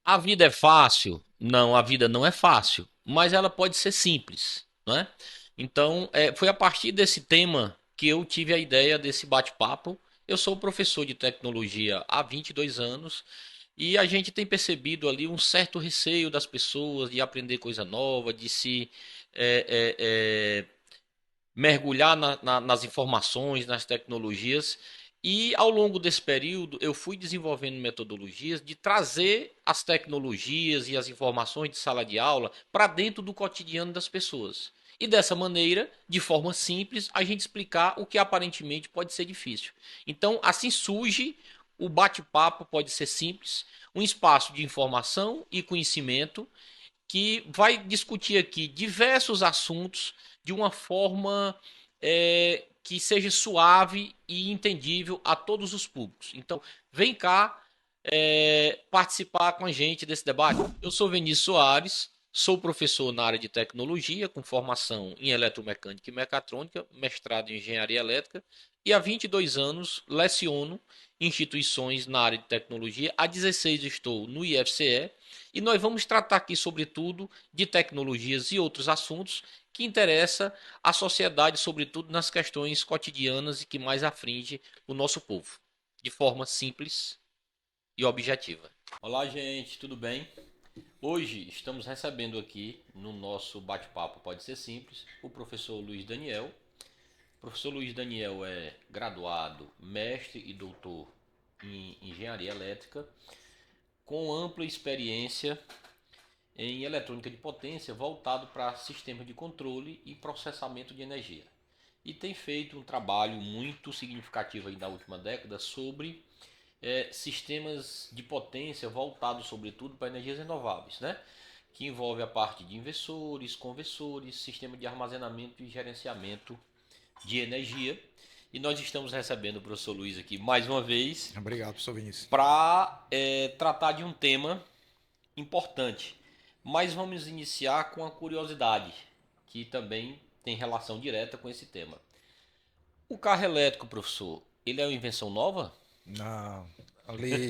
A vida é fácil? Não, a vida não é fácil, mas ela pode ser simples, não é? Então, foi a partir desse tema que eu tive a ideia desse bate-papo. Eu sou professor de tecnologia há 22 anos e a gente tem percebido ali um certo receio das pessoas de aprender coisa nova, de se é, é, é, mergulhar nas informações, nas tecnologias. E ao longo desse período, eu fui desenvolvendo metodologias de trazer as tecnologias e as informações de sala de aula para dentro do cotidiano das pessoas. E dessa maneira, de forma simples, a gente explicar o que aparentemente pode ser difícil. Então, assim surge o bate-papo, pode ser simples, um espaço de informação e conhecimento que vai discutir aqui diversos assuntos de uma forma que seja suave e entendível a todos os públicos. Então, vem cá participar com a gente desse debate. Eu sou Vinícius Soares, sou professor na área de tecnologia, com formação em eletromecânica e mecatrônica, mestrado em engenharia elétrica, e há 22 anos leciono instituições na área de tecnologia. Há 16 estou no IFCE e nós vamos tratar aqui, sobretudo, de tecnologias e outros assuntos que interessam à sociedade, sobretudo nas questões cotidianas e que mais aflige o nosso povo, de forma simples e objetiva. Olá, gente, tudo bem? Hoje estamos recebendo aqui no nosso bate-papo, pode ser simples, o professor Luiz Daniel. O professor Luiz Daniel é graduado, mestre e doutor em engenharia elétrica, com ampla experiência em eletrônica de potência voltado para sistemas de controle e processamento de energia. E tem feito um trabalho muito significativo aí na última década sobre sistemas de potência voltados sobretudo para energias renováveis, né? Que envolve a parte de inversores, conversores, sistema de armazenamento e gerenciamento de energia. E nós estamos recebendo o professor Luiz aqui mais uma vez Obrigado, professor Vinícius. para tratar de um tema importante. Mas vamos iniciar com a curiosidade, que também tem relação direta com esse tema. O carro elétrico, professor, ele é uma invenção nova? Na, ali,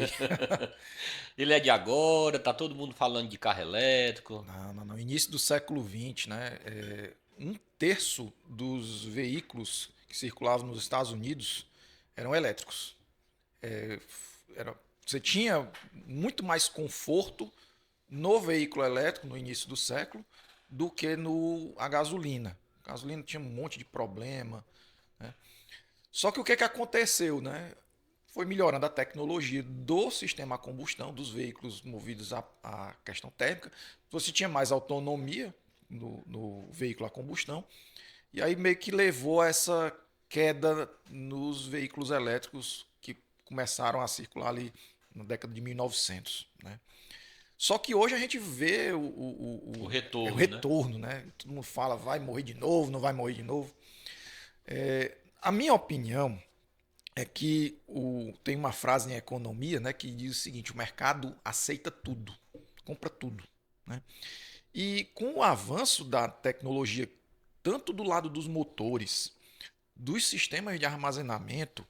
Ele é de agora, tá todo mundo falando de carro elétrico. no início do século XX, né, um terço dos veículos que circulavam nos Estados Unidos eram elétricos. Era, você tinha muito mais conforto no veículo elétrico no início do século do que no a gasolina. A gasolina tinha um monte de problema, né? Só que o que, que aconteceu, né? Foi melhorando a tecnologia do sistema a combustão, dos veículos movidos à questão térmica. Você tinha mais autonomia no veículo a combustão. E aí meio que levou a essa queda nos veículos elétricos que começaram a circular ali na década de 1900, né? Só que hoje a gente vê O o retorno, né? retorno, né? Todo mundo fala, vai morrer de novo, não vai morrer de novo. A minha opinião é que tem uma frase em economia, né, que diz o seguinte: o mercado aceita tudo, compra tudo, né? E com o avanço da tecnologia, tanto do lado dos motores, dos sistemas de armazenamento,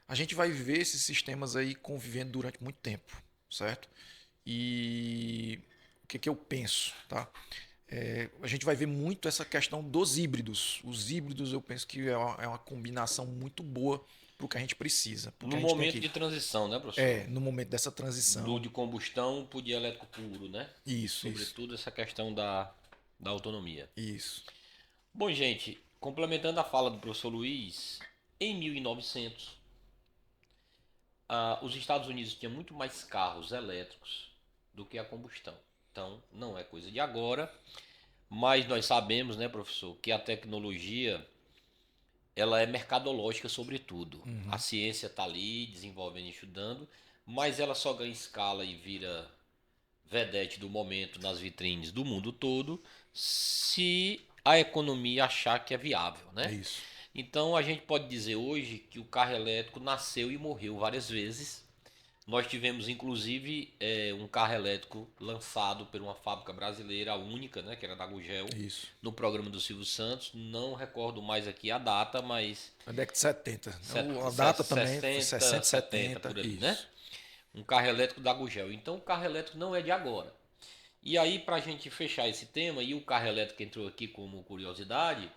a gente vai ver esses sistemas aí convivendo durante muito tempo, certo? E o que, que eu penso, tá? A gente vai ver muito essa questão dos híbridos. Os híbridos eu penso que é uma combinação muito boa para o que a gente precisa. Porque No a gente tem momento que, de transição, né, professor? no momento dessa Do transição, de combustão para o de elétrico puro, né? isso, Sobretudo essa questão da autonomia. isso. Bom, gente, complementando a fala do professor Luiz, em 1900, os Estados Unidos tinham muito mais carros elétricos do que a combustão. Então, não é coisa de agora, mas nós sabemos, né, professor, que a tecnologia ela é mercadológica sobretudo. A Uhum. ciência está ali desenvolvendo e estudando, mas ela só ganha escala e vira vedete do momento nas vitrines do mundo todo se a economia achar que é viável, É né? isso. Então a gente pode dizer hoje que o carro elétrico nasceu e morreu várias vezes. Nós tivemos inclusive um carro elétrico lançado por uma fábrica brasileira, a única, né, que era da Gugel, É isso. no programa do Silvio Santos. Não recordo mais aqui a data, mas Na década de 70. A data também foi 60, 60, 70 70. por ali, né? Isso. Um carro elétrico da Gugel. Então o carro elétrico não é de agora. E aí, para a gente fechar esse tema, e o carro elétrico entrou aqui como curiosidade,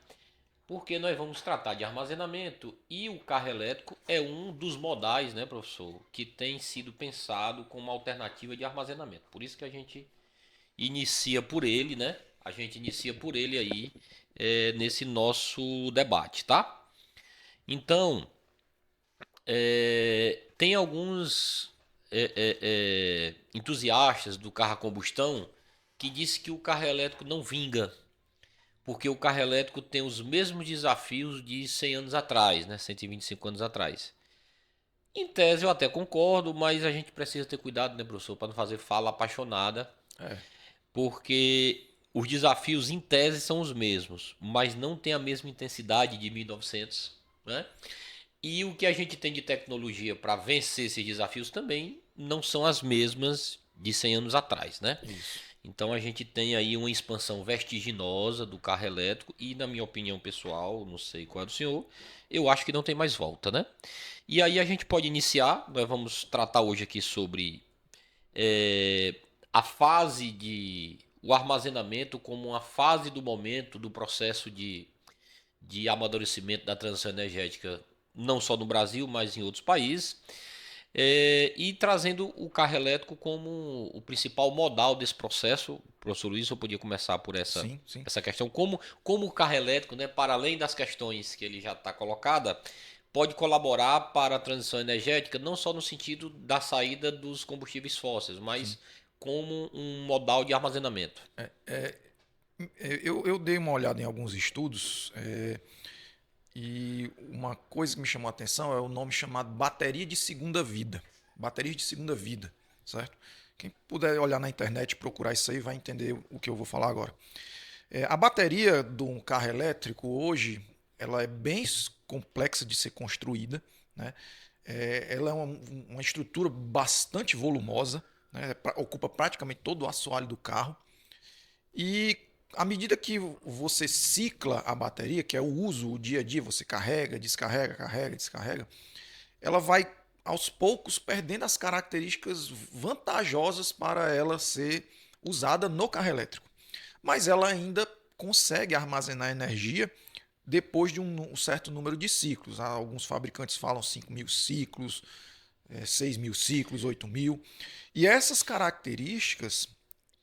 porque nós vamos tratar de armazenamento e o carro elétrico é um dos modais, né, professor, que tem sido pensado como alternativa de armazenamento. Por isso que a gente inicia por ele, né? A gente inicia por ele aí nesse nosso debate, tá? Então, tem alguns entusiastas do carro a combustão que dizem que o carro elétrico não vinga, porque o carro elétrico tem os mesmos desafios de 100 anos atrás, né? 125 anos atrás. Em tese eu até concordo, mas a gente precisa ter cuidado, né, professor, para não fazer fala apaixonada, É, porque os desafios em tese são os mesmos, mas não tem a mesma intensidade de 1900, né? E o que a gente tem de tecnologia para vencer esses desafios também não são as mesmas de 100 anos atrás, né? isso. Então a gente tem aí uma expansão vertiginosa do carro elétrico e, na minha opinião pessoal, não sei qual é do senhor, eu acho que não tem mais volta, né? E aí a gente pode iniciar, nós vamos tratar hoje aqui sobre é, a fase de o armazenamento como uma fase do momento do processo de amadurecimento da transição energética, não só no Brasil, mas em outros países. E trazendo o carro elétrico como o principal modal desse processo. Professor Luiz, eu podia começar por Sim, sim. essa questão. Como o carro elétrico, né, para além das questões que ele já está colocada, pode colaborar para a transição energética, não só no sentido da saída dos combustíveis fósseis, Sim. mas como um modal de armazenamento. Eu dei uma olhada em alguns estudos e uma coisa que me chamou a atenção é o nome chamado bateria de segunda vida. Baterias de segunda vida, certo? Quem puder olhar na internet e procurar isso aí vai entender o que eu vou falar agora. A bateria de um carro elétrico hoje ela é bem complexa de ser construída, né? Ela é uma estrutura bastante volumosa, né? Ocupa praticamente todo o assoalho do carro. E à medida que você cicla a bateria, que é o uso, o dia a dia, você carrega, descarrega, carrega, descarrega, ela vai aos poucos perdendo as características vantajosas para ela ser usada no carro elétrico. Mas ela ainda consegue armazenar energia depois de um certo número de ciclos. Alguns fabricantes falam 5.000 ciclos, 6.000 ciclos, 8.000. E essas características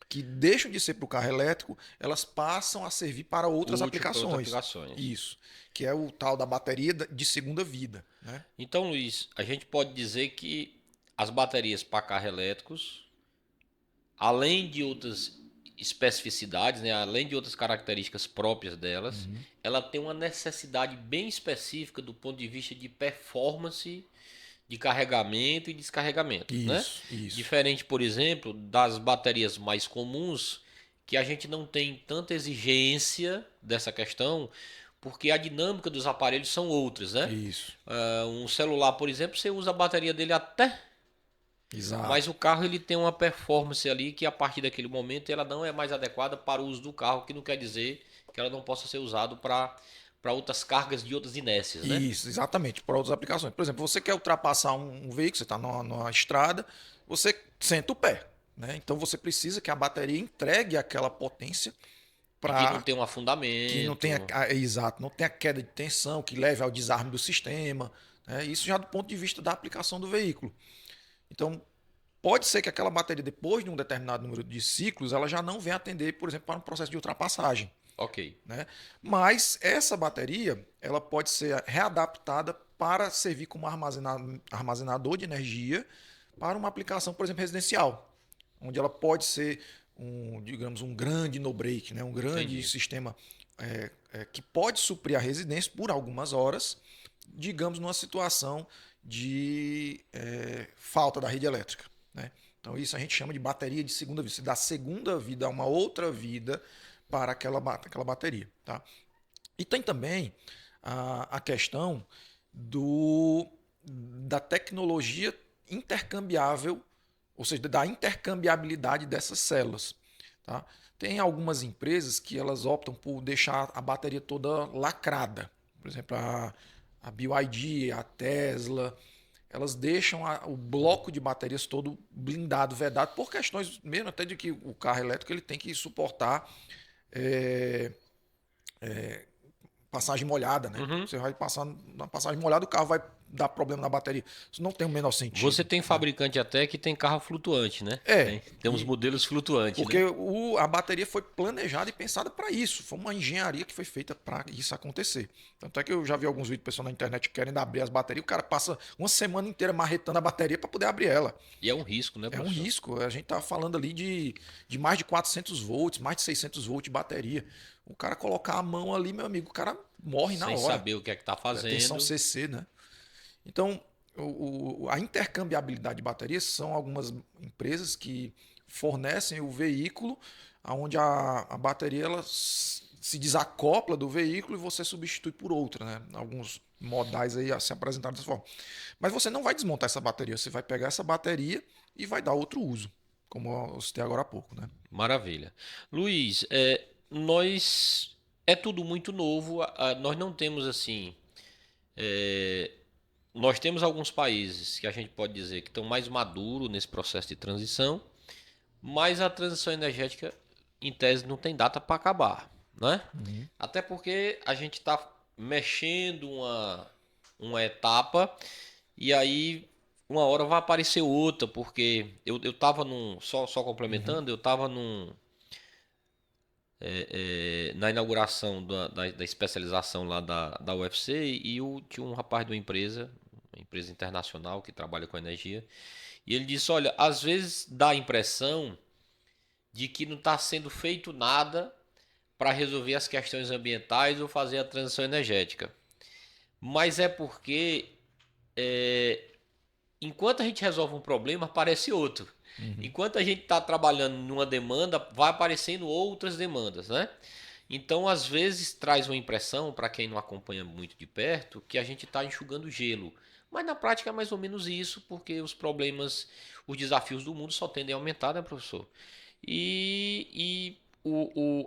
que deixam de ser para o carro elétrico, elas passam a servir para outras Útil para outras aplicações. aplicações. Isso, que é o tal da bateria de segunda vida, né? Então, Luiz, a gente pode dizer que as baterias para carros elétricos, além de outras especificidades, né, além de outras características próprias delas, Uhum. ela tem uma necessidade bem específica do ponto de vista de performance de carregamento e descarregamento, né? Isso, isso. Diferente, por exemplo, das baterias mais comuns, que a gente não tem tanta exigência dessa questão, porque a dinâmica dos aparelhos são outras, né? Isso. Um celular, por exemplo, você usa a bateria dele até, mas Exato. o carro ele tem uma performance ali que a partir daquele momento ela não é mais adequada para o uso do carro, que não quer dizer que ela não possa ser usada para outras cargas de outras inércias, né? Isso, exatamente, para outras aplicações. Por exemplo, você quer ultrapassar um veículo, você está numa estrada, você senta o pé, né? Então você precisa que a bateria entregue aquela potência E que não para tem um que não tenha, afundamento. exato, não tenha queda de tensão, que leve ao desarme do sistema, né? Isso já do ponto de vista da aplicação do veículo. Então, pode ser que aquela bateria, depois de um determinado número de ciclos, ela já não venha atender, por exemplo, para um processo de ultrapassagem, Ok. né? Mas essa bateria, ela pode ser readaptada para servir como armazenador de energia para uma aplicação, por exemplo, residencial, onde ela pode ser digamos, um grande no-break, né? Um grande Entendi. sistema que pode suprir a residência por algumas horas, digamos, numa situação de falta da rede elétrica, né? Então isso a gente chama de bateria de segunda vida. Você dá segunda vida a uma outra vida para aquela bateria, tá? E tem também a questão da tecnologia intercambiável, ou seja, da intercambiabilidade dessas células, tá? Tem algumas empresas que elas optam por deixar a bateria toda lacrada. Por exemplo, a BYD, a Tesla, elas deixam o bloco de baterias todo blindado, vedado, por questões mesmo até de que o carro elétrico ele tem que suportar é, passagem molhada, né? Uhum. Você vai passar na passagem molhada, o carro vai dar problema na bateria. Isso não tem o menor Você sentido. tem fabricante até que tem carro flutuante, né? É, Tem uns e modelos flutuantes, porque né? a bateria foi planejada e pensada para isso. Foi uma engenharia que foi feita para isso acontecer. Tanto é que eu já vi alguns vídeos de pessoas na internet que querem abrir as baterias. O cara passa uma semana inteira marretando a bateria para poder abrir ela. E é um risco, né, É um professor? risco. A gente tá falando ali de mais de 400 volts, mais de 600 volts de bateria. O cara colocar a mão ali, meu amigo, o cara morre na Sem hora. saber o que é que tá Tensão fazendo. CC, né? Então, a intercambiabilidade de baterias são algumas empresas que fornecem o veículo onde a bateria ela se desacopla do veículo e você substitui por outra, né? Alguns modais aí se apresentaram dessa forma. Mas você não vai desmontar essa bateria, você vai pegar essa bateria e vai dar outro uso, como eu citei agora há pouco, né? Maravilha. Luiz, nós é tudo muito novo. Nós não temos assim. é, Nós temos alguns países que a gente pode dizer que estão mais maduros nesse processo de transição, mas a transição energética, em tese, não tem data para acabar, né? Uhum. Até porque a gente está mexendo uma etapa e aí uma hora vai aparecer outra, porque eu tava num. Só Uhum. complementando, eu tava na inauguração da especialização lá da UFC e tinha um rapaz de uma empresa internacional que trabalha com energia, e ele disse: Olha, às vezes dá a impressão de que não está sendo feito nada para resolver as questões ambientais ou fazer a transição energética. Mas é porque enquanto a gente resolve um problema, aparece outro. Uhum. Enquanto a gente está trabalhando numa demanda, vai aparecendo outras demandas, né? Então, às vezes, traz uma impressão, para quem não acompanha muito de perto, que a gente está enxugando gelo. Mas na prática é mais ou menos isso, porque os problemas, os desafios do mundo só tendem a aumentar, né, professor?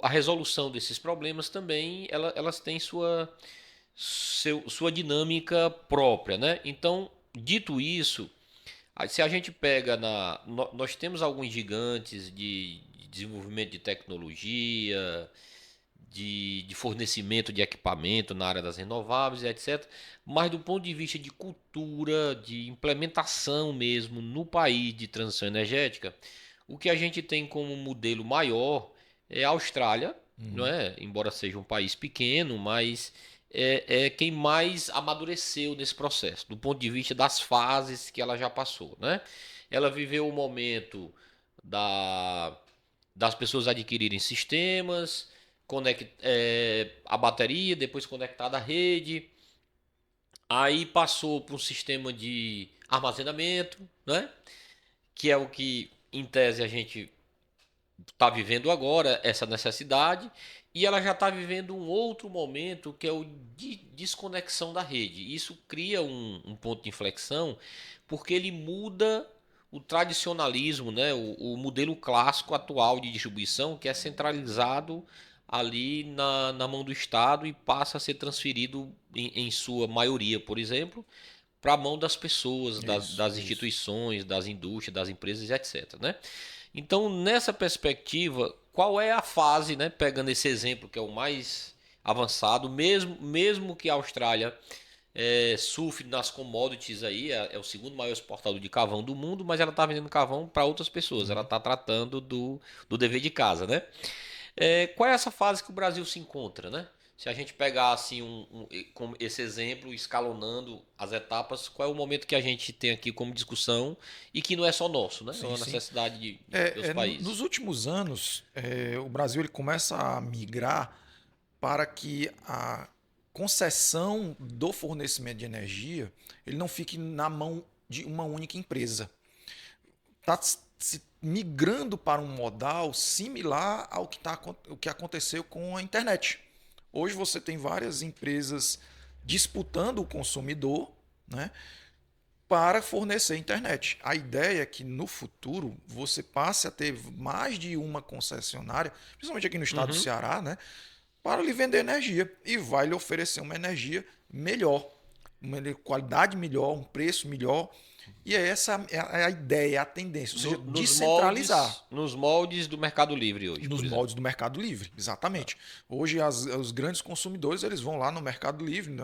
A resolução desses problemas também, elas têm sua dinâmica própria, né? Então, dito isso, aí, se a gente pega nós temos alguns gigantes de desenvolvimento de tecnologia, de fornecimento de equipamento na área das renováveis, etc. Mas do ponto de vista de cultura, de implementação mesmo no país de transição energética, o que a gente tem como modelo maior é a Austrália, não Uhum. é? Embora seja um país pequeno, mas é quem mais amadureceu nesse processo, do ponto de vista das fases que ela já passou, né? Ela viveu o momento da, das pessoas adquirirem sistemas, a bateria, depois conectada à rede, aí passou para um sistema de armazenamento, né? Que é o que, em tese, a gente está vivendo agora, essa necessidade, e ela já está vivendo um outro momento que é o de desconexão da rede. Isso cria um ponto de inflexão, porque ele muda o tradicionalismo, né? O modelo clássico atual de distribuição, que é centralizado ali na mão do Estado e passa a ser transferido, em sua maioria, por exemplo, para a mão das pessoas, Isso, das isso. instituições, das indústrias, das empresas, etc. Né? Então, nessa perspectiva, qual é a fase, né, pegando esse exemplo que é o mais avançado, mesmo que a Austrália surfe nas commodities aí, é o segundo maior exportador de carvão do mundo, mas ela está vendendo carvão para outras pessoas, ela Uhum. está tratando do dever de casa, né? Qual é essa fase que o Brasil se encontra, né? Se a gente pegar assim como esse exemplo, escalonando as etapas, qual é o momento que a gente tem aqui como discussão e que não é só nosso, né? É Sim, uma sim. necessidade de outros Nos países. últimos anos, o Brasil ele começa a migrar para que a concessão do fornecimento de energia ele não fique na mão de uma única empresa. Está se migrando para um modal similar o que aconteceu com a internet. Hoje você tem várias empresas disputando o consumidor, né, para fornecer internet. A ideia é que no futuro você passe a ter mais de uma concessionária, principalmente aqui no estado do Uhum. Ceará, né, para lhe vender energia e vai lhe oferecer uma energia melhor. uma qualidade melhor, um preço melhor. E essa é a ideia, é a tendência, ou seja, descentralizar. Nos moldes do Mercado Livre hoje, Nos por exemplo. moldes do Mercado Livre, exatamente. Hoje os grandes consumidores eles vão lá no Mercado Livre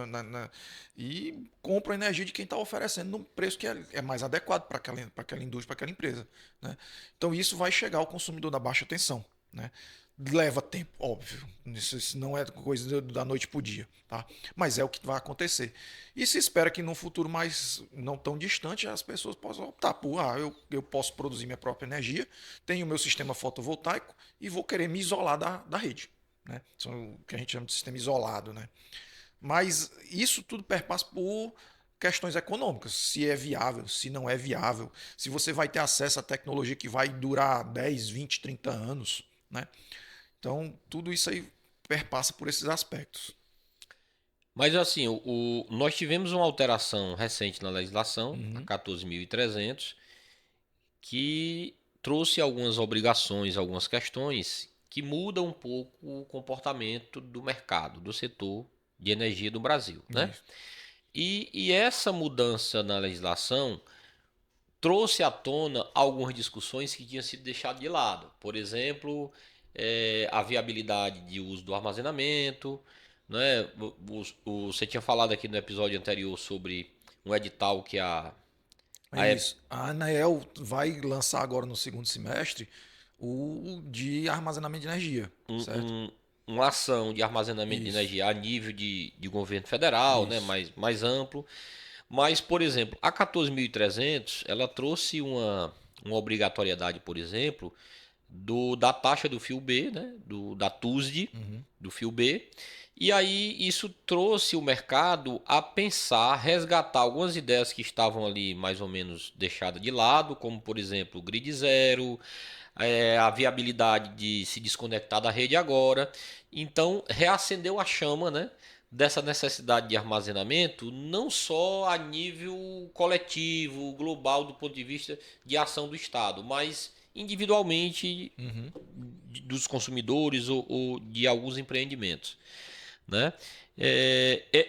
e compram a energia de quem está oferecendo num preço que é mais adequado para aquela indústria, para aquela empresa. Né? Então isso vai chegar ao consumidor da baixa tensão. Né? Leva tempo, óbvio. Isso não é coisa da noite para o dia. Tá? Mas é o que vai acontecer. E se espera que no futuro mais não tão distante as pessoas possam optar por eu posso produzir minha própria energia, tenho o meu sistema fotovoltaico e vou querer me isolar da rede. Né? Isso é o que a gente chama de sistema isolado. Né? Mas isso tudo perpassa por questões econômicas, se é viável, se não é viável, se você vai ter acesso à tecnologia que vai durar 10, 20, 30 anos. Né? Então, tudo isso aí perpassa por esses aspectos. Mas assim, nós tivemos uma alteração recente na legislação, a Uhum. 14.300, que trouxe algumas obrigações, algumas questões que mudam um pouco o comportamento do mercado, do setor de energia do Brasil, né? Isso. E essa mudança na legislação trouxe à tona algumas discussões que tinham sido deixadas de lado. Por exemplo, a viabilidade de uso do armazenamento, né? Você tinha falado aqui no episódio anterior sobre um edital que É a isso. A Anael vai lançar agora no segundo semestre o de armazenamento de energia, um- certo? um- uma ação de armazenamento de Isso, energia a nível de governo federal, né? isso. Mais amplo. Mas, por exemplo, a 14.300 ela trouxe uma obrigatoriedade, por exemplo, da taxa do fio B, né? Da TUSD, Uhum. do fio B. E aí isso trouxe o mercado a pensar, resgatar algumas ideias que estavam ali mais ou menos deixadas de lado, como por exemplo o grid zero, a viabilidade de se desconectar da rede agora. Então reacendeu a chama, né, dessa necessidade de armazenamento, não só a nível coletivo, global, do ponto de vista de ação do Estado, mas individualmente Uhum. dos consumidores ou de alguns empreendimentos, né?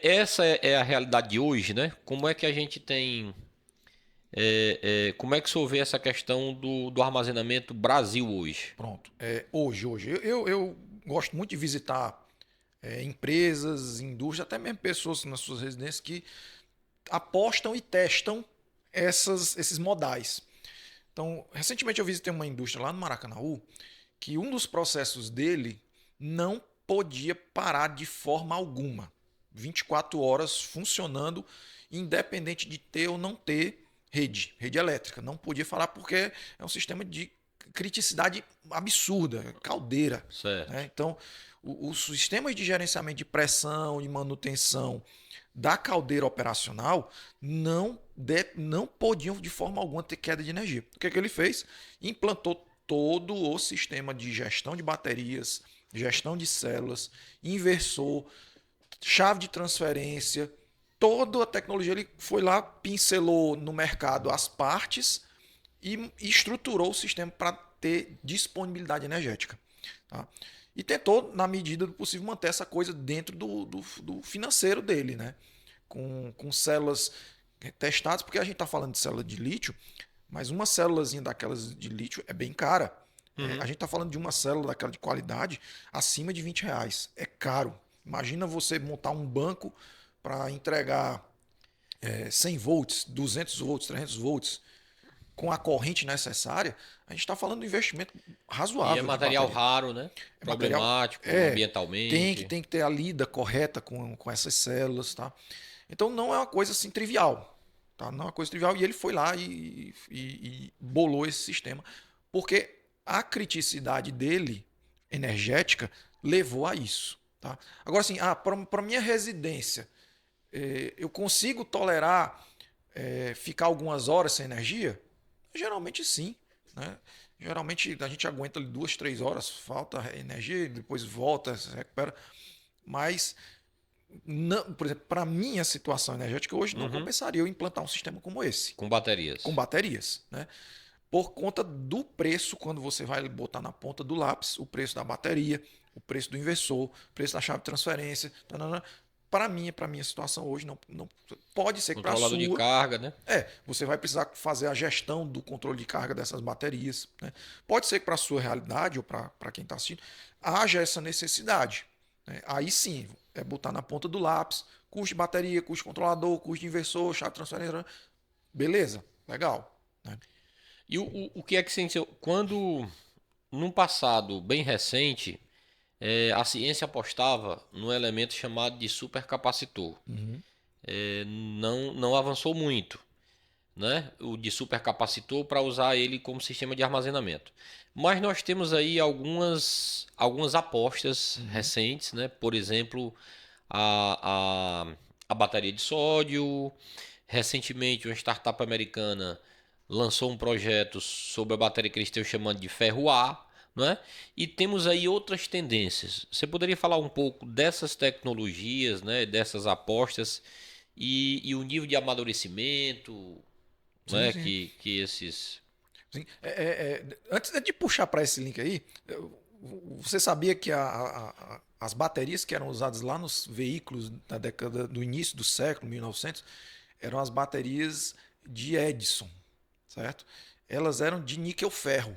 Essa é a realidade de hoje, né? Como é que a gente tem, como é que se vê essa questão do armazenamento Brasil hoje? Pronto. Hoje. Eu gosto muito de visitar empresas, indústrias, até mesmo pessoas nas suas residências que apostam e testam esses modais. Então, recentemente eu visitei uma indústria lá no Maracanaú que um dos processos dele não podia parar de forma alguma. 24 horas funcionando, independente de ter ou não ter rede elétrica. Não podia falar porque é um sistema de criticidade absurda, caldeira. Certo. Né? Então, os sistemas de gerenciamento de pressão e manutenção da caldeira operacional não podiam de forma alguma ter queda de energia. O que, é que ele fez? Implantou todo o sistema de gestão de baterias, gestão de células, inversor, chave de transferência, toda a tecnologia. Ele foi lá, pincelou no mercado as partes e estruturou o sistema para ter disponibilidade energética. Tá? E tentou, na medida do possível, manter essa coisa dentro do financeiro dele, né? Com células testadas, porque a gente está falando de célula de lítio, mas uma célulazinha daquelas de lítio é bem cara. A Uhum. gente está falando de uma célula daquela de qualidade acima de R$ 20. É caro. Imagina você montar um banco para entregar 100 volts, 200 volts, 300 volts com a corrente necessária. A gente está falando de um investimento E é razoável de material bateria. raro, né? É material. Problemático É, ambientalmente. tem que ter a lida correta com essas células, tá? Então não é uma coisa assim trivial, tá? Não é uma coisa trivial. E ele foi lá e bolou esse sistema, porque a criticidade dele, energética, levou a isso, tá? Agora assim, para minha residência, eu consigo tolerar ficar algumas horas sem energia? Geralmente sim, né? Geralmente a gente aguenta ali 2, 3 horas, falta energia, depois volta, se recupera. Mas, não, por exemplo, para minha situação energética hoje não Uhum. compensaria eu implantar um sistema como esse, Com com baterias. baterias, né? Por conta do preço, quando você vai botar na ponta do lápis, o preço da bateria, o preço do inversor, o preço da chave de transferência, para minha situação hoje, não pode ser que para a Controlador de sua. carga, né? Você vai precisar fazer a gestão do controle de carga dessas baterias. Né? Pode ser que para a sua realidade ou para quem está assistindo, haja essa necessidade. Né? Aí sim, é botar na ponta do lápis, custo de bateria, custo de controlador, custo de inversor, chave de transferência. Beleza, legal. Né? E o que é que você... Quando, num passado bem recente, a ciência apostava num elemento chamado de supercapacitor. Uhum. Não avançou muito, né? O de supercapacitor para usar ele como sistema de armazenamento. Mas nós temos aí algumas apostas recentes, né? Por exemplo, a bateria de sódio. Recentemente, uma startup americana lançou um projeto sobre a bateria que eles estão chamando de ferro-ar, não é? E temos aí outras tendências. Você poderia falar um pouco dessas tecnologias, né? Dessas apostas e o nível de amadurecimento, Sim, né? sim. Que esses. Sim. Antes de puxar para esse link aí, você sabia que as baterias que eram usadas lá nos veículos da década do início do século, 1900, eram as baterias de Edison, certo? Elas eram de níquel-ferro.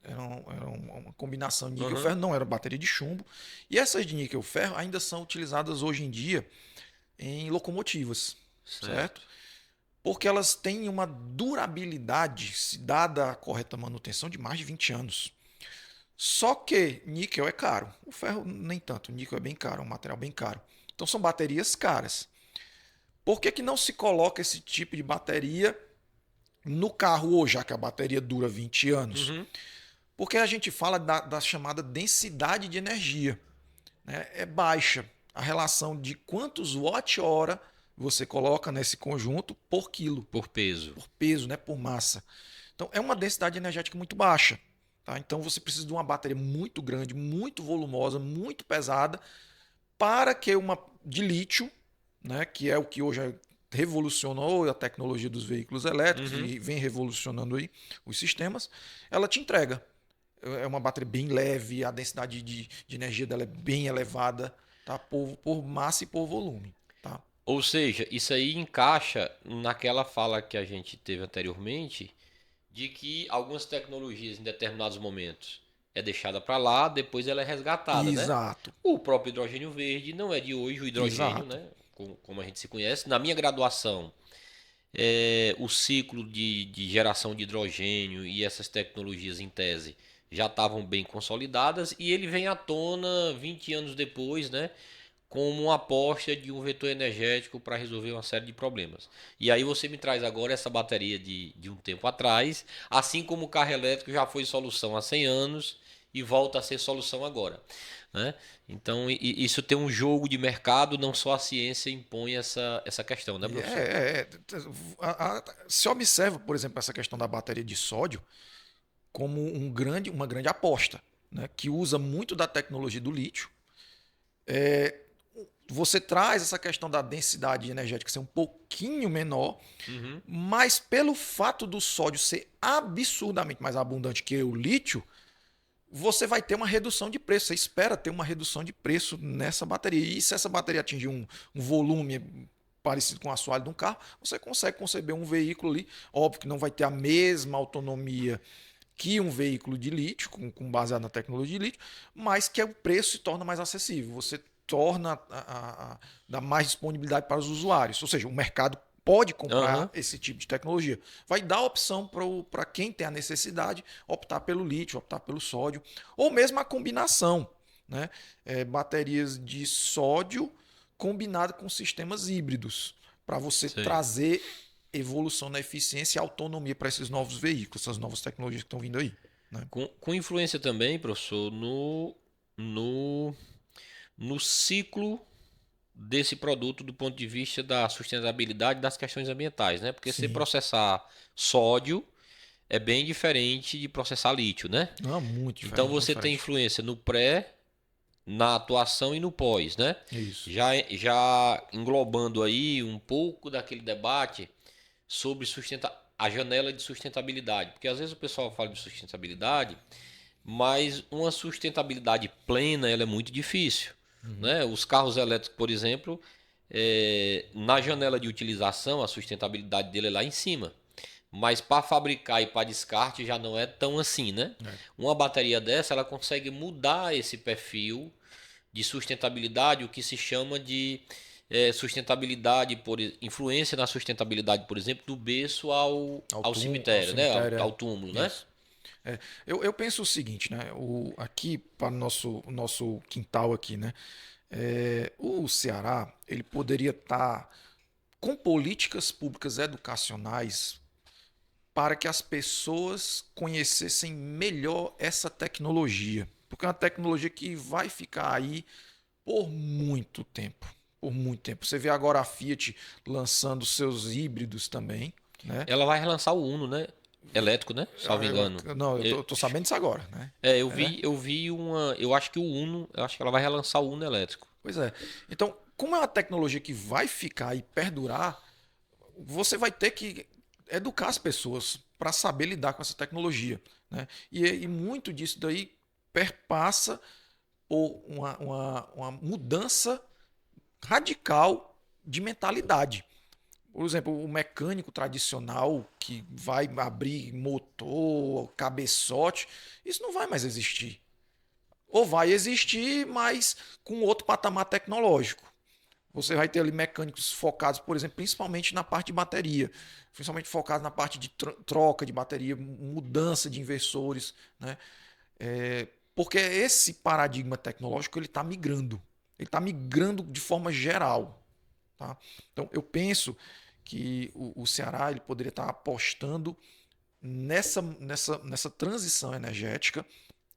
Eram uma combinação de Uhum, níquel-ferro, não era bateria de chumbo. E essas de níquel-ferro ainda são utilizadas hoje em dia em locomotivas, certo? certo. Porque elas têm uma durabilidade, se dada a correta manutenção, de mais de 20 anos. Só que níquel é caro. O ferro nem tanto. O níquel é bem caro, é um material bem caro. Então são baterias caras. Por que não se coloca esse tipo de bateria no carro hoje, já que a bateria dura 20 anos? Uhum. Porque a gente fala da chamada densidade de energia. Né? É baixa a relação de quantos watt-hora você coloca nesse conjunto por quilo, Por peso. por peso, né? Por massa. Então é uma densidade energética muito baixa. Tá? Então você precisa de uma bateria muito grande, muito volumosa, muito pesada, para que uma de lítio, né, que é o que hoje revolucionou a tecnologia dos veículos elétricos Uhum. e vem revolucionando aí os sistemas, ela te entrega. É uma bateria bem leve, a densidade de energia dela é bem elevada, tá? Por massa e por volume. Tá? Ou seja, isso aí encaixa naquela fala que a gente teve anteriormente de que algumas tecnologias em determinados momentos é deixada para lá, depois ela é resgatada, né? Exato, O próprio hidrogênio verde não é de hoje o hidrogênio, exato. né? Como a gente se conhece. Na minha graduação, o ciclo de geração de hidrogênio e essas tecnologias em tese já estavam bem consolidadas e ele vem à tona 20 anos depois, né? Como uma aposta de um vetor energético para resolver uma série de problemas. E aí você me traz agora essa bateria de um tempo atrás, assim como o carro elétrico já foi solução há 100 anos e volta a ser solução agora. Né? Então, isso tem um jogo de mercado, não só a ciência impõe essa questão, né, E professor? se observa, por exemplo, essa questão da bateria de sódio como uma grande aposta, né, que usa muito da tecnologia do lítio. Você traz essa questão da densidade energética ser um pouquinho menor, Uhum. mas pelo fato do sódio ser absurdamente mais abundante que o lítio, você vai ter uma redução de preço. Você espera ter uma redução de preço nessa bateria. E se essa bateria atingir um volume parecido com o assoalho de um carro, você consegue conceber um veículo ali. Óbvio que não vai ter a mesma autonomia que um veículo de lítio, baseado na tecnologia de lítio, mas que o preço se torna mais acessível. Você torna dá mais disponibilidade para os usuários. Ou seja, o mercado pode comprar Aham. esse tipo de tecnologia. Vai dar opção para quem tem a necessidade optar pelo lítio, optar pelo sódio, ou mesmo a combinação. Né? Baterias de sódio combinado com sistemas híbridos, para você Sei. trazer evolução na eficiência e autonomia para esses novos veículos, essas novas tecnologias que estão vindo aí. Né? Com influência também, professor, no, no ciclo desse produto do ponto de vista da sustentabilidade das questões ambientais, né? Porque se Sim. processar sódio é bem diferente de processar lítio, né? Não, muito Então diferente, muito você tem diferente. influência no pré, na atuação e no pós, né? Isso. Já englobando aí um pouco daquele debate sobre a janela de sustentabilidade, porque às vezes o pessoal fala de sustentabilidade, mas uma sustentabilidade plena ela é muito difícil, Uhum. né? Os carros elétricos, por exemplo, na janela de utilização, a sustentabilidade dele é lá em cima. Mas para fabricar e para descarte já não é tão assim, né? É. Uma bateria dessa, ela consegue mudar esse perfil de sustentabilidade, o que se chama de sustentabilidade, influência na sustentabilidade, por exemplo, do berço ao Ao cemitério, né? Ao, cemitério, ao túmulo, né? isso. Eu penso o seguinte, né? Aqui para o nosso quintal aqui, né? O Ceará, ele poderia estar com políticas públicas educacionais para que as pessoas conhecessem melhor essa tecnologia. Porque é uma tecnologia que vai ficar aí por muito tempo. Por muito tempo. Você vê agora a Fiat lançando seus híbridos também, né? Ela vai relançar o Uno, né? Elétrico, né? Salvo engano. Não, eu tô sabendo disso agora, né? Eu É? vi uma. Eu acho que o Uno, eu acho que ela vai relançar o Uno elétrico. Pois é. Então, como é uma tecnologia que vai ficar e perdurar, você vai ter que educar as pessoas para saber lidar com essa tecnologia, né? E muito disso daí perpassa por uma mudança radical de mentalidade. Por exemplo, o mecânico tradicional que vai abrir motor, cabeçote, isso não vai mais existir. Ou vai existir, mas com outro patamar tecnológico. Você vai ter ali mecânicos focados, por exemplo, principalmente na parte de bateria, principalmente focados na parte de troca de bateria, mudança de inversores, né? Porque esse paradigma tecnológico ele está migrando de forma geral, tá? Então eu penso que o Ceará ele poderia estar apostando nessa transição energética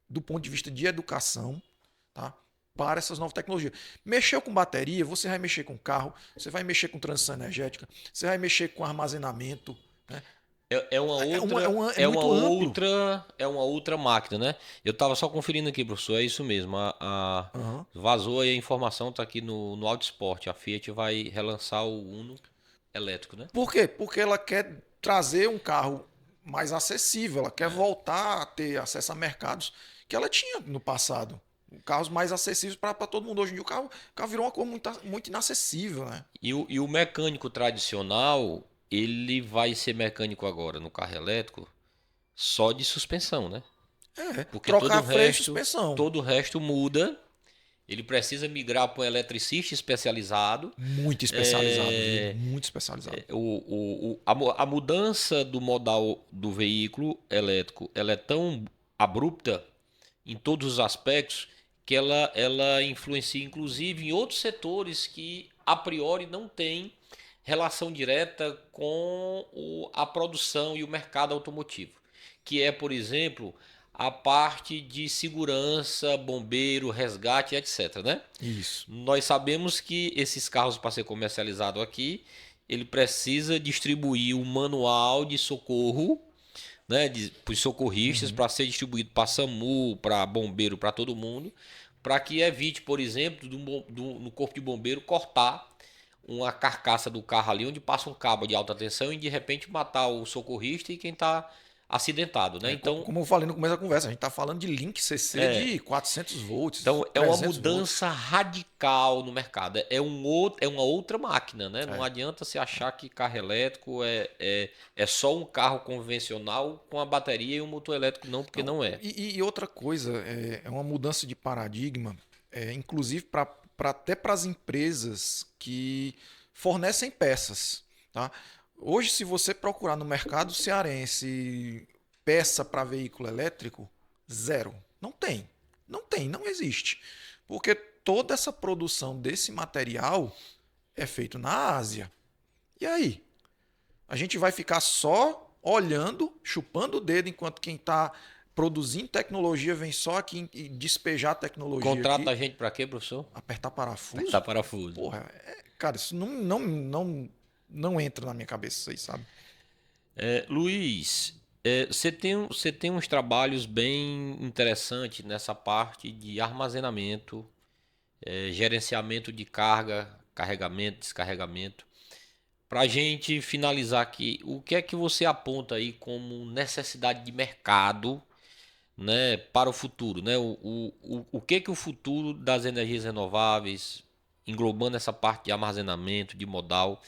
do ponto de vista de educação, tá? Para essas novas tecnologias. Mexeu com bateria, você vai mexer com carro, você vai mexer com transição energética, você vai mexer com armazenamento, né? É uma outra, É muito amplo. é uma outra máquina, né? Eu tava só conferindo aqui, professor, é isso mesmo. Uhum. Vazou aí a informação, tá aqui no Auto Esporte. A Fiat vai relançar o Uno elétrico, né? Por quê? Porque ela quer trazer um carro mais acessível, ela quer voltar a ter acesso a mercados que ela tinha no passado. Carros mais acessíveis para todo mundo. Hoje em dia o carro virou uma coisa muito inacessível, né? E o mecânico tradicional, ele vai ser mecânico agora no carro elétrico só de suspensão, né? Porque Trocar freio e suspensão. todo o resto muda. Ele precisa migrar para um eletricista especializado. Muito especializado, viu? Muito especializado. A mudança do modal do veículo elétrico, ela é tão abrupta em todos os aspectos que ela influencia inclusive em outros setores que a priori não têm relação direta com a produção e o mercado automotivo, que é, por exemplo, a parte de segurança, bombeiro, resgate, etc, né? Isso. Nós sabemos que esses carros, para ser comercializado aqui, ele precisa distribuir um manual de socorro, né, para os socorristas, Uhum. para ser distribuído para SAMU, para bombeiro, para todo mundo, para que evite, por exemplo, no corpo de bombeiro cortar uma carcaça do carro ali, onde passa um cabo de alta tensão e de repente matar o socorrista e quem está acidentado, né? Então, Como eu falei no começo da conversa, a gente está falando de link CC de 400 volts, é uma 300 volts. mudança radical no mercado. É uma outra máquina, né? Não É. adianta se achar que carro elétrico é só um carro convencional com a bateria e um motor elétrico, não, porque Não, não é. e outra coisa, é uma mudança de paradigma, inclusive até para as empresas que fornecem peças. Tá? Hoje, se você procurar no mercado cearense peça para veículo elétrico, zero. Não tem. Não tem, não existe. Porque toda essa produção desse material é feito na Ásia. E aí? A gente vai ficar só olhando, chupando o dedo, enquanto quem está produzindo tecnologia vem só aqui e despejar tecnologia Contrata aqui, a gente para quê, professor? apertar Apertar parafuso. parafuso. Porra, cara, isso não entra na minha cabeça, isso aí, sabe? Luiz, você tem uns trabalhos bem interessantes nessa parte de armazenamento, gerenciamento de carga, carregamento, descarregamento. Para a gente finalizar aqui, o que é que você aponta aí como necessidade de mercado, né, para o futuro, né? O que é que o futuro das energias renováveis englobando essa parte de armazenamento, de modal,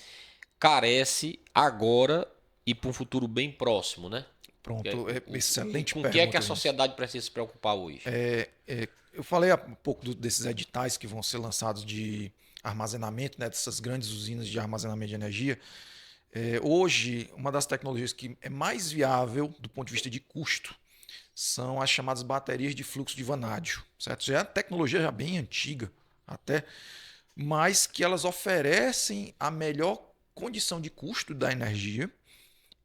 carece agora e para um futuro bem próximo, né? Pronto, excelente Com o que é que a pergunta, Vinícius. sociedade precisa se preocupar hoje? Eu falei há pouco desses editais que vão ser lançados de armazenamento, né, dessas grandes usinas de armazenamento de energia. Hoje, uma das tecnologias que é mais viável do ponto de vista de custo são as chamadas baterias de fluxo de vanádio, certo? Já é uma tecnologia já bem antiga até, mas que elas oferecem a melhor condição de custo da energia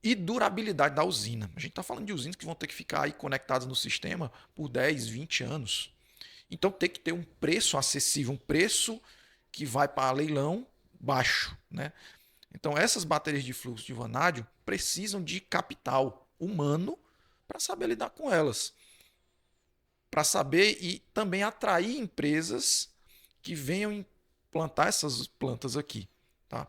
e durabilidade da usina. A gente está falando de usinas que vão ter que ficar aí conectadas no sistema por 10, 20 anos. Então tem que ter um preço acessível, um preço que vai para leilão baixo, né? Então essas baterias de fluxo de vanádio precisam de capital humano para saber lidar com elas, para saber e também atrair empresas que venham implantar essas plantas aqui, tá?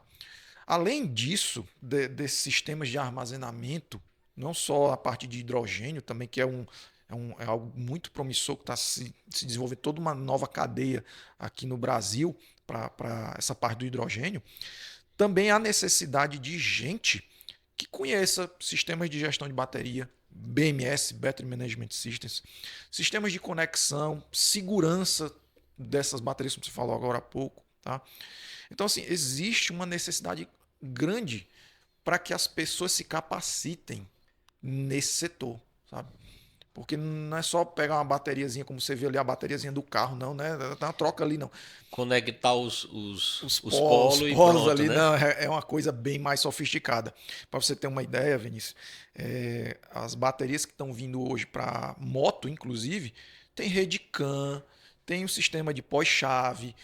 Além disso, desses sistemas de armazenamento, não só a parte de hidrogênio, também que é algo muito promissor, que está se desenvolvendo toda uma nova cadeia aqui no Brasil para essa parte do hidrogênio, também há necessidade de gente que conheça sistemas de gestão de bateria, BMS, Battery Management Systems, sistemas de conexão, segurança dessas baterias, como você falou agora há pouco, tá? Então, assim, existe uma necessidade grande para que as pessoas se capacitem nesse setor, sabe? Porque não é só pegar uma bateriazinha, como você vê ali, a bateriazinha do carro, não, né? Tá uma troca ali, não. Conectar os Os polos e polos pronto, ali, né? não, é uma coisa bem mais sofisticada. Para você ter uma ideia, Vinícius, as baterias que estão vindo hoje para moto, inclusive, tem rede CAN, tem um sistema de pós-chave,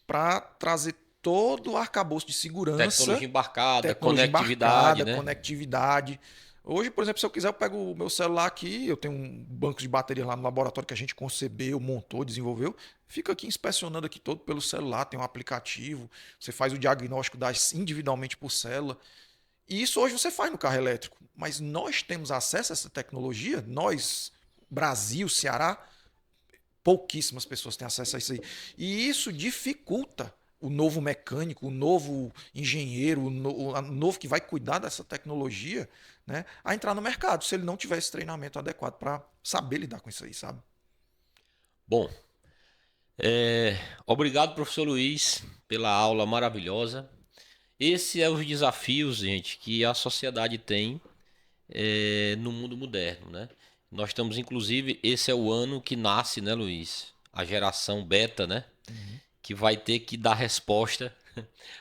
para trazer todo o arcabouço de segurança, Tecnologia embarcada, tecnologia conectividade, embarcada, né? conectividade. Hoje, por exemplo, se eu quiser, eu pego o meu celular aqui, eu tenho um banco de bateria lá no laboratório que a gente concebeu, montou, desenvolveu. Fica aqui inspecionando aqui todo pelo celular, tem um aplicativo, você faz o diagnóstico das individualmente por célula. E isso hoje você faz no carro elétrico. Mas nós temos acesso a essa tecnologia, nós, Brasil, Ceará, pouquíssimas pessoas têm acesso a isso aí. E isso dificulta o novo mecânico, o novo engenheiro, o novo que vai cuidar dessa tecnologia, né, a entrar no mercado, se ele não tiver esse treinamento adequado para saber lidar com isso aí, sabe? Bom, obrigado, professor Luiz, pela aula maravilhosa. Esse é os desafios, gente, que a sociedade tem no mundo moderno, né? Nós estamos, inclusive, esse é o ano que nasce, né, Luiz? A geração beta, né? Uhum. Que vai ter que dar resposta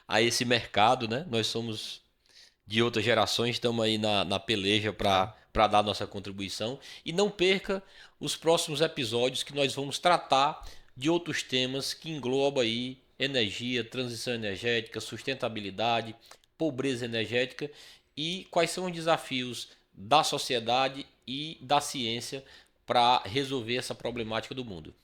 a esse mercado, né? Nós somos de outras gerações, estamos aí na peleja É. para dar nossa contribuição. E não perca os próximos episódios que nós vamos tratar de outros temas que englobam aí energia, transição energética, sustentabilidade, pobreza energética e quais são os desafios da sociedade e da ciência para resolver essa problemática do mundo.